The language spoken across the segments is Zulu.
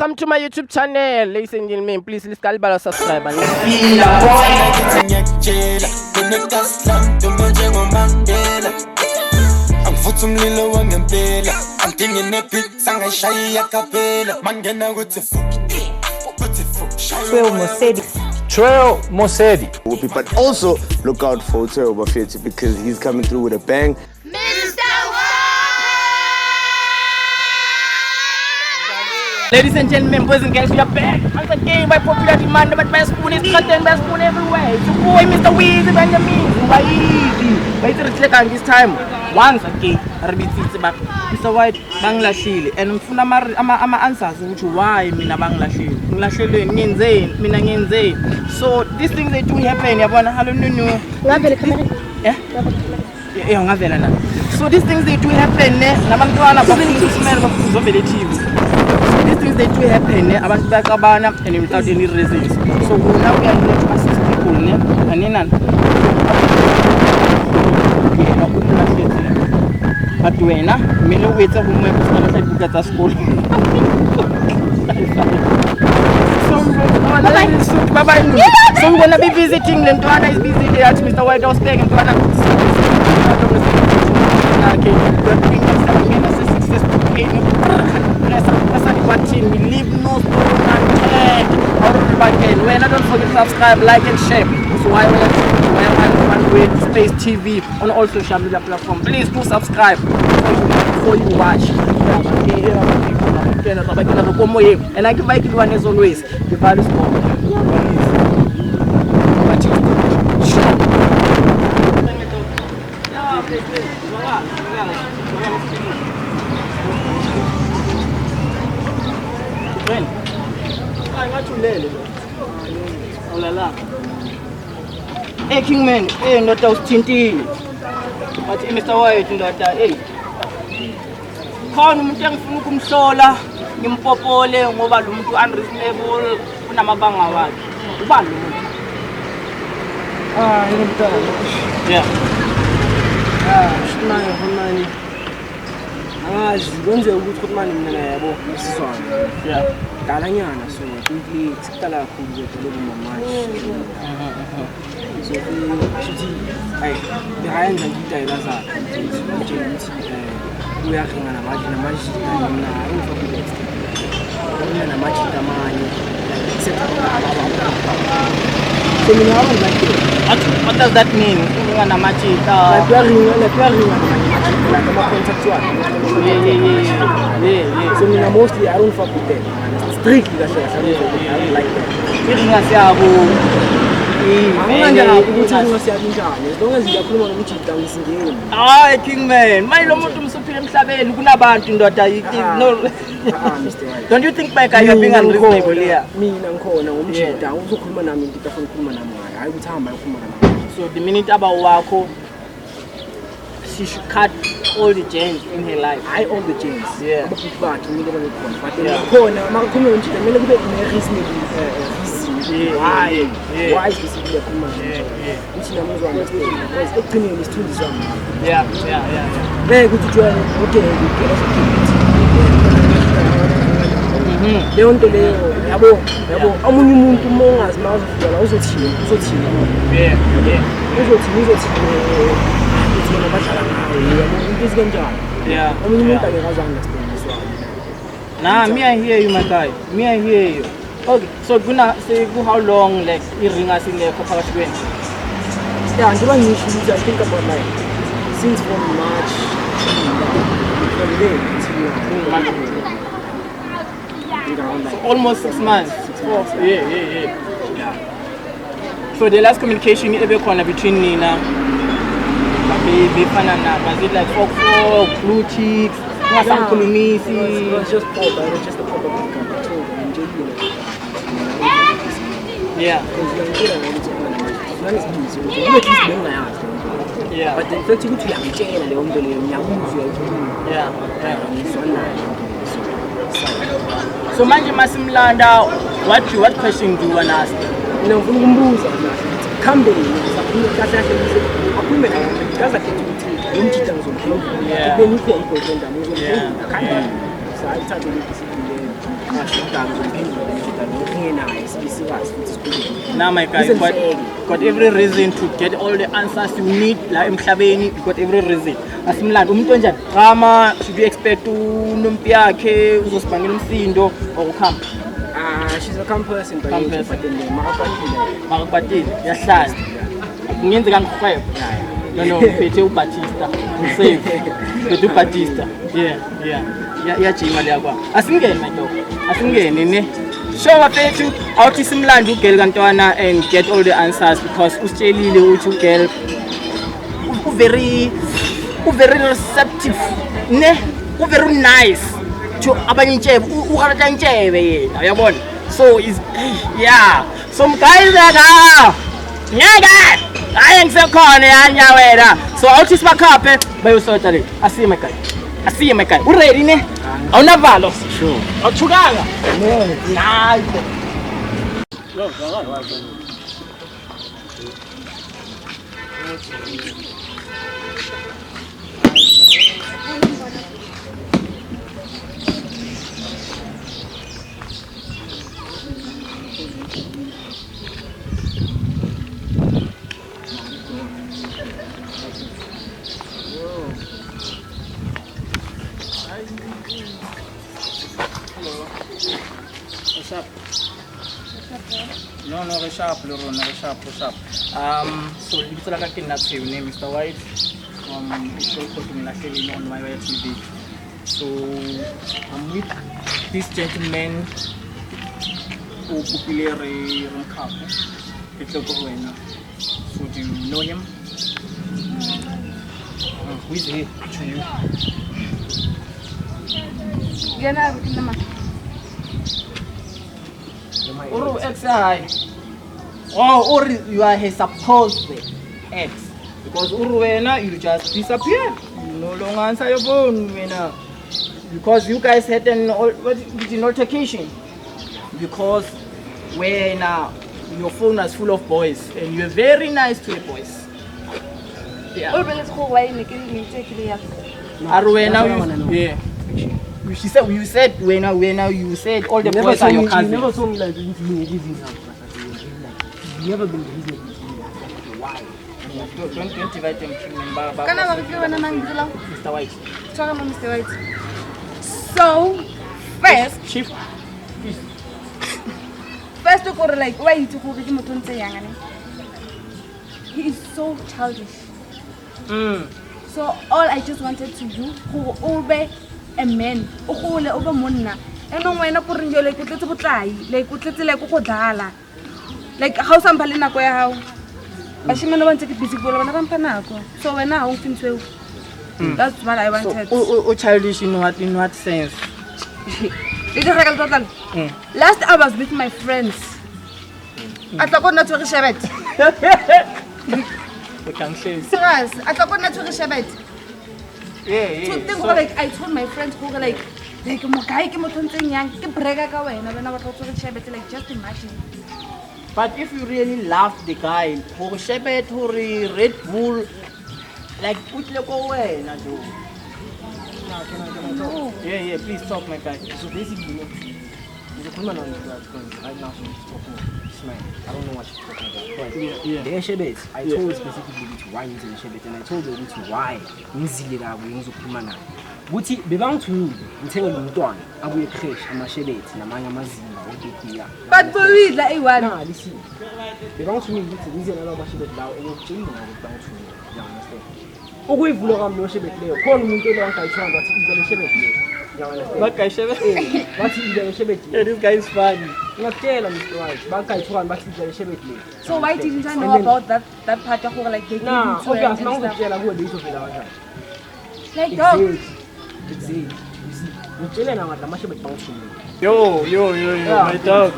Welcome to my YouTube channel, ladies and gentlemen. Please subscribe and Angifutha umlilo wangempela angidinge nepizza ngayishaya kapela mangena ukuthi Trail Mosedi. But also look out for Trail Mosedi because he's coming through with a bang. ladies and gentlemen, boys and girls, we are back once again by popular demand. But my spoon is cutting, my spoon everywhere. It's your boy, Mr. Weezy Benjamin. Why is it like this time? Once again, Mr. White, Banglashili, and Funa ama answers which why Mina Banglashili. Nglashili, Ngenze. So these things they do happen. So these things they do happen. These things they do happen, abantu bayaqabana and without any reasons. So now we are here to assist people, but when mina wetsa go mo epona sa buka tsa school. So I'm gonna be visiting them. Tuana is busy here at Mr. White House Bank and Tuana we leave no stone unturned. When don't forget to subscribe, like and share. So why Space TV on all social media platforms. Please do subscribe before you watch. And I can make it one as always. The value is Hey Kingman, hey ndoda usithintile. Bathi Mr. White ndoda, hey. Khona umuntu engifuna ukumhlola, ngimpopole ngoba lo muntu unreasonable unamabanga wakhe. Uba lo muntu. Ngimntana. Yeah. Shinayo khona. Angazi kwenze ukuthi manje mina yabo isizwana. Yeah. Dalanyana so complete sikala kakhulu kodwa manje. So futhi ay behind ngidayela zakhe nje ukuthi uyakhanga namanje mina ufa namanje tamanye so mina What does that mean? Unga namachita. Like kama conceptual. Yeah. So mina mostly I don't fuck with them. Strictly that's what I don't like that. Iringa siyabo. Kingman, my lomotum supreme Saben, Gunabantu, daughter. No, don't you think, Mike, you're being unreasonable here? Me and Kona, also Kumanam, different Kumanam. I would tell my Kumanam. So the minute about Wako, she should cut all the chains in her life. All the chains. Yeah. But then Kona, my community, a little bit reasonable. Why specifically a Kuman? Which I don't understand because opinion is too disarming. Yeah. Very good to join. Okay, Leon Toleo, Yabo, Amumuntu Mongas, Mouse, also team. Yeah. Also team. It's one of us. This game job. Yeah. I understand this one. Nah, me I hear you, my guy. Me I hear you. Okay, so gonna say how long like Iringas in there for Palestine? Yeah, and one usually I think about like since from March from there so almost 6 months. Yeah. So the last communication ever between Nina, baby, Panana, was it like for blue cheeks, some Kulumisi? It was just pop, but it was just a pop of yeah. Yeah. But in fact, you could have jail and yeah. So manje masimlanda, what question do you want to ask? No, kumbuza. Kambe kahle akume kaza kethi umjita ngizomhlonipha. Bengikho important ngizomhlonipha. So I started with this. Now my guy, got every reason to get all the answers you need. Like emhlabeni, you got every reason. Asimlando umuntu onjani? Drama, should you expect unompi yakhe uzosibangela umsindo or ukhamba? She's a calm person, but Makapatile, yahlala. Ngenze kangikhwebo. No, phethe uBatista. Safe. Phethe uBatista. Yeah, jima leya kwa. Asingene my dog. Asingene ne. Show waphethu awuthi simlanda ugirl kantwana and get all the answers because usitshelile uthi ugirl very receptive ne very nice to abanye intshebe uharata intshebe yena uyabona so is yeah so guys la nyaka hayi ngisekhona yanya wena so awuthi sibakhaphe bayosota le asiye my guy uready ne awunavalo sure awuthukanga nice What's up? No, sharp. So it's like I cannot say your name, Mr. White. It's also on my TV. So I'm with this gentleman who popularly on campus. So do you know him? Who is he to you? Or ex-I. Or you are his supposed ex. Because Urwena, you just disappear. You no longer answer your phone. Because you guys had an altercation. Because when your phone was full of boys and you were very nice to the boys. Yeah. Arwena, yeah. You said when you said all the boys are your cousins. You never told me like this. You never been busy. Why? Don't invite them to remember. Mr. White. Mr. White. So first, Chief. First of all, like why you took over the motor young. He is so childish. So all I just wanted to do, who obey a man, over monna. And no when I put in your like little try, like how some palina go how. But she never wanted to be busy. So when I open to that's what I wanted. Oh, childish in what sense? Last I was with my friends. I thought not to receive We can say. Serious, I thought not to receive it. Yeah. So things like I told my friends who were like just imagine. But if you really love the guy, who Shebet, who Red Bull, like put the away, Yeah, please talk, my guy. So basically, there's a woman on the platform right now. She's talking. I don't know what she's talking about. But yeah. the Shebet, I told her specifically why in Shebet, and I told her why Nzilira we Kumana. Buti belong to me, until you done. I will crash and Shebet, and Maya Mazina. But for real, like one. Nah, listen. Belong to me, Nzilira Shebet now, and you're changing it down to me. You understand? Oh, we've lost no Shebet there. Call me to the Uncle Chang, but he's the Shebet there. What guy Shebet? What is the Shebet? Yeah, this guy is funny. Not tell him, Mr. White. So why didn't I know about that part of like they nah, gave it to her and stuff? Like dog. It's it. You see, we're chilling now at the Mashebet Bounce. Yo, my dog.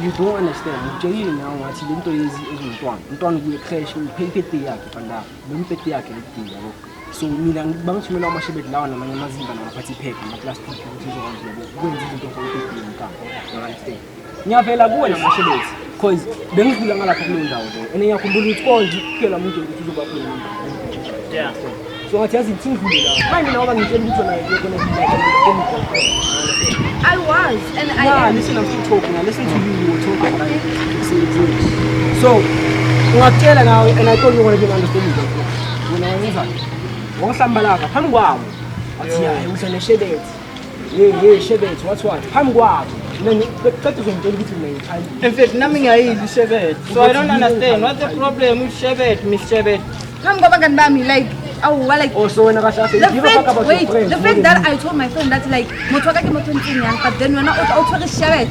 You don't understand. We're chilling now at the Intoisi is Anton will crash, will pay Petiak and that. When Petiak so Milan Bounce Milan Mashebet now and Mazin and Party Paper and plastic which is on the go into the understand. Nyavela go and Mashebet. Because then you are not down there. And you can do it all, kill a movie to Yeah. So ngathi yazi ngithingile la. Manje nawe bangitshela ukuthi wena you're going to be like I was, and yeah, I am. listen, I'm still talking. I listen to you were talking. Right? So, ungakutshela nawe, and I thought you were going to be understanding that. Wena wenzani? Wangihlamba lapha phambi kwabo. Athi hayi usene Shebet. Hey Shebet, what's what? Phambi kwabo. Mina qeda uzongitshela ukuthi mina ngithanda. In fact, nami ngiyayidli Shebet. So I don't understand. What's the problem with Shebet, Miss Shebet? Come go back and buy me, like, oh, well, like. Also, when I say, The fact, wait, the fact that I told my friend that like, motwaka ke motho ntseng yang, but then when I tshware Shebet,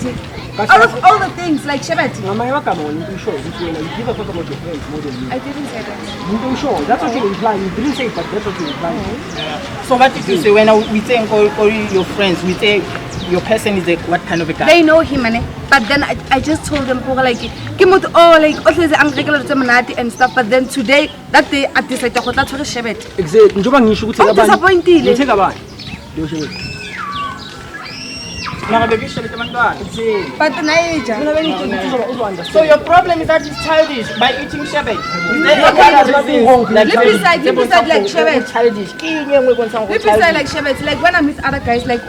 out of all the things like Shebet. Ngamanye amagama wena into sure ukuthi wena you give a fuck about your friends more than me. I didn't say that. Into sure, that's what you imply. You didn't say it, but that's what you imply. So what did you say when we say all your friends, we say your person is a what kind of a guy? They know him, man. But then I just told them, like, like, and stuff. But then today, that day, I decided to go to Shebet. Exactly. Njoba ngisho ukuthi I'm disappointed. Ngitheka bani? Leyo Shebet. But then So your problem is that he's childish by eating Shebet. Is there Yeah, any other nothing reason? wrong with Let me decide like Shebet. Childish. Let me say like Shebet. Like when I meet other guys, like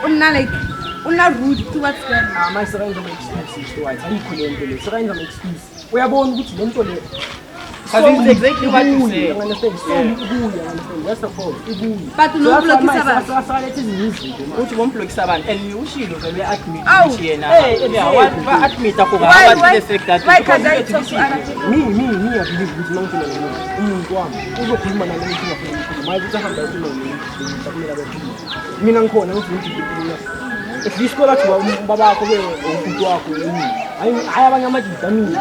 una rude towards them. My serenza excuses to white. Ayikho serenza excuse. Uyabona ukuthi lento le. Because it's exactly what you say. You understand? So ibuya, understand? That's the point. Ibuya. But no blokisa abantu. Sasalethe izinto. Uthi bomblokisa abantu and ushilo vele admit Awu, ukuthi yena. hey, Yeah, what admit akuba Why, about the fact that why can't I talk to other people? Me, I believe ukuthi mangithina umuntu wami uzokhuluma nalo ukuthi ngafuna ukukhuluma. Maye ukuthi ahamba ekhuluma ngikumela bekhuluma. Mina ngikhona ukuthi ngikhuluma. If this go back to babakho ke umuntu wakho yini. Hayi abanye amajida mina.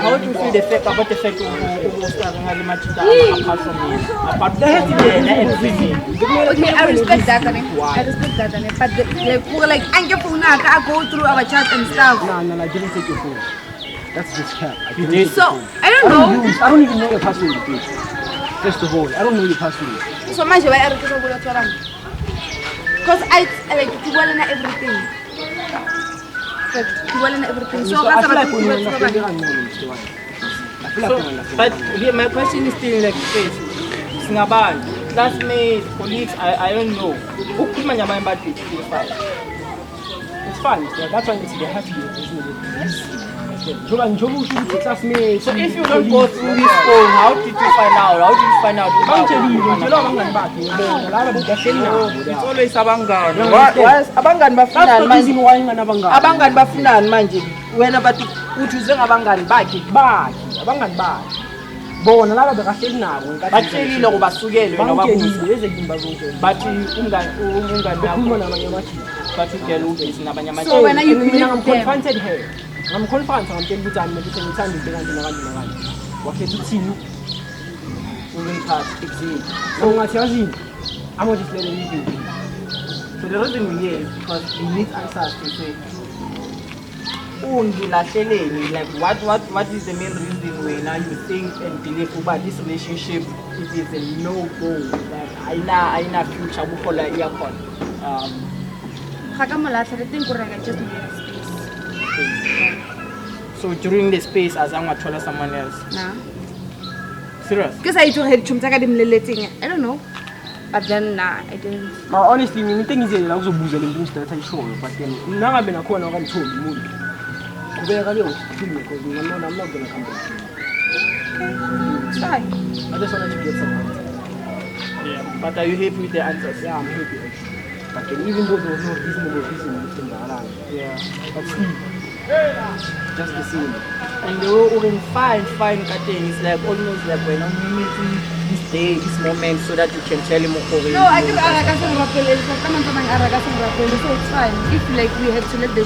how do you feel the fact about the fact start ngali machita apart from me? Apart from everything. Okay, I respect that, I respect that, but like I go through our chat and stuff. No, I didn't take your phone. That's just cap. You did? So I don't know. I don't even know your password, bitch. First of all, I don't know your password. So much why I request over to because I like to well in everything. Like to well in everything. So I feel like to when well you're in But here, my question is still like this. Singabantu, classmates, colleagues, I don't know. Ukhuluma nyama embathi it's fine. It's fine. So that's why they have to be reasonable. Njoba usho ukuthi classmates. So if you don't go through this phone, how did you find out? How did you find out? Ngitshela abangani bakhe yebo laba bekahleli nabo. It's always abangani. Why- Abangani That's the bafunani reason manje? why nginganabangani. Abangani bafunani manje? Wena bathi uthi uzengabangani bakhe. Abangani bakhe. Bona laba bekahleli nabo ngenkathi Batshelile ukubasukele wena babuza. bangitshelile ezindimba zonke. Bathi umngani Bekhuluma wakho namanye amajida. bathi ugela ubhizi nabanye So when amajita. are you And mina believe them? confronted her. Ngamconfront ngamtshela ukuthi mina ukuthi ngithanda into kanje nakanje nakanje. Wakhetha uthini? Ungithatha. Exactly. So ngathi yazini. I'm gonna just let him do it. So the reason we're here is because we need answers to say ungilahleleni, like what is the main reason wena you think and believe about this relationship it is a no-go, like ayina future bukhola iyakhona. I think we're just need space. So during the space azange wathola someone else. Nah. Serious? Because I told her chumtaka dimleleting. I don't know. But then nah, I didn't. But honestly, mina into engizela ukuzobuza le nto ngidatha ishoyo but then nangabe nakhona okangitholi umuntu. Kubeka leyo thing because I'm not gonna come back. It's fine. I just wanted to get some answers. Yeah. But are you happy with the answers? Yeah, I'm happy actually. But then even though there was no reasonable reason around, Yeah. but still, just the same. And the way we can find Katen is like almost like when I'm meeting this day, this moment, so that you can tell him okay. No, I think Aragasan Rapel is come on Aragasan Rapel, so it's fine. If like we have to let the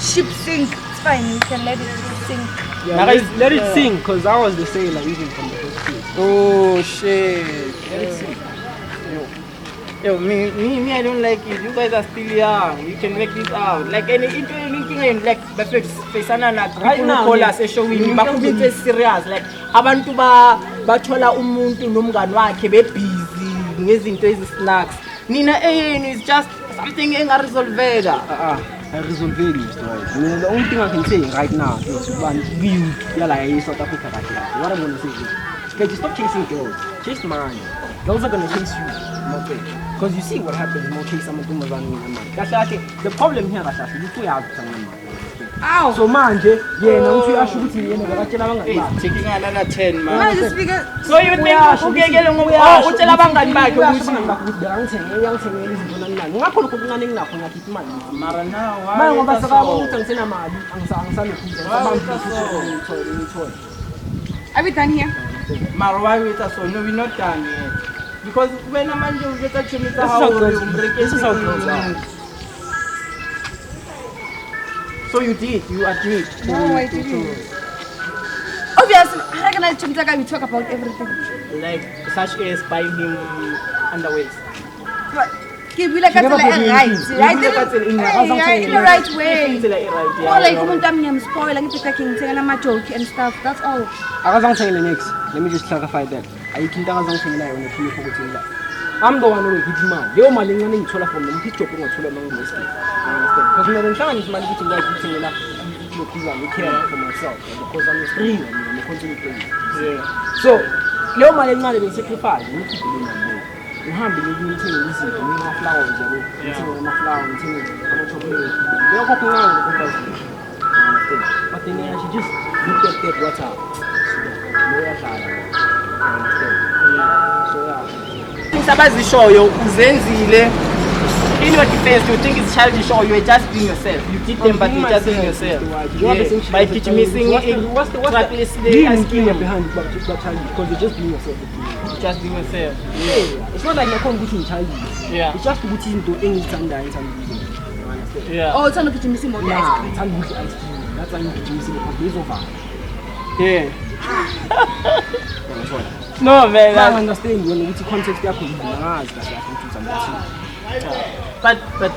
ship sink, it's fine. We can let it sink. Yeah, let it sing because I was the sailor even from the first place. Oh shit. Let it sing. Yo, me, I don't like it. You guys are still young. You can make this out. Like anything like facana na Right now, call yeah. us showing You bakuthi can into serious. Like abantu bathola umuntu nomngani wakhe bebusy ngezinto snacks. Nina is just something engaresolveka. I resolve it, Mr. Right. I mean, the only thing I can say right now is you like South Africa right now. What I'm gonna say is, okay, just stop chasing girls. Chase money. girls are gonna chase you more because you see what happens more case amantombazane ngamanje kahle the problem here kahle ukuthi uyazi ngamanje Ow. so manje yena uthi uyasho ukuthi yena bekatshela abangani bakhe taking another 10 man Why is this figure? so you think ukekele ngoba utshela abangani bakhe ukuthi ngiyangithengela izinto nani ngakho lokho kuncane ngilapho ngiyakhipha imali mara now manje ngoba sakaba ukuthi ngisena mali angisalokhuza ngithole Are we done here? mara why with us so no we not done yet because when manje uveta chimisa how this is how girls are. so you agreed No, I didn't. Obviously, how can I we talk about everything? like such as buying him underwear But give me like a right. I didn't. In the right way. Or like umuntu amnyama spoil like taking ama joke and stuff. That's all. Akazangithengele next. Let me just clarify that. Ayikho into akazangithengela yona ephile ukuthi la. I'm the one who gives imali. Leyo mali ngane ngithola from lo mthi joke ngothola lo ngesti. Because mina ngihlanganisa imali ukuthi ngiyithengela lokhuza ngikhere for myself because I'm free I'm a content creator. So, leyo mali encane bengisacrifice ngikho le mali. Uhambe ngiyithengele izinto ngima flowers yabo. Ngithengele ama flowers, ngithengele ama chocolate. Leyo kokuncane ngokubazi. But then I should just look at that water. So yeah. abazishoyo uzenzile in your defense you think it's childish or you are just being yourself you did them but you're just being yourself by missing what's the asking behind because you're just being yourself just being yourself it's not like you're competing childish it's just ukuthi into engizithandayo yeah Oh, it's not ukuthi missing more ice cream. That's why you're missing the over no man I understand when you context yakho ngiyazi kahle ukuthi uzamthini but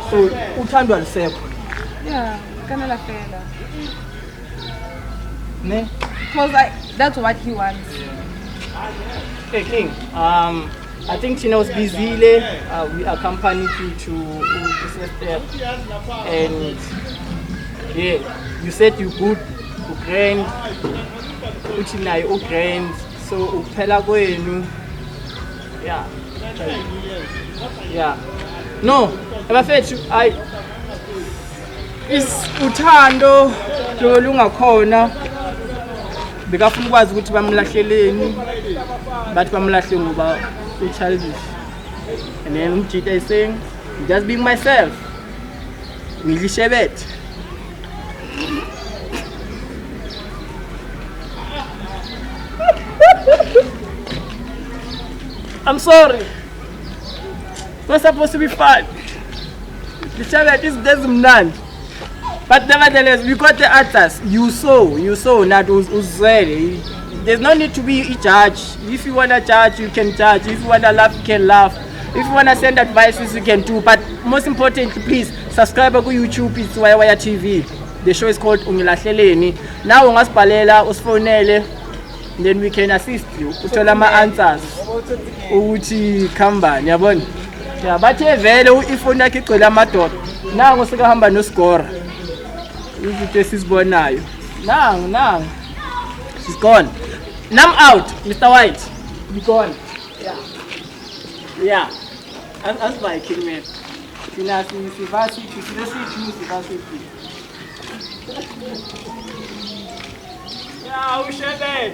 so uthandwa lisekho Yeah, kana la fela. ne Because that's what he wants. hey King I think Tina was busy we accompanied you to business step and yeah you said you good grand uthi nayo grand so ukuphela kwenu yeah no abafethu is uthando lo lungakhona bekafuna ukwazi ukuthi bamlahleleni bathi bamlahle ngoba childish and then umjita is saying just being myself ngilishebethe I'm sorry. It's not supposed to be fun. The challenge is desmnand. But nevertheless, we got the answers. You saw not uzwele. There's no need to be a judge. If you wanna judge, you can judge. If you wanna laugh, you can laugh. If you wanna send advices, you can do. But most importantly, please subscribe to YouTube. It's Wire TV. The show is called Ungilahleleni. Now ungasibhalela usifonele. Then we can assist you uthola ama answers ukuthi khambani yabona yeah bathe vele ifoni yakhe igcwele amadoda nangu sekahamba no score izinto esizibonayo nangu she's gone now I'm out Mr. White be gone yeah as my king man sina sivasi yeah ushebe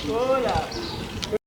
hola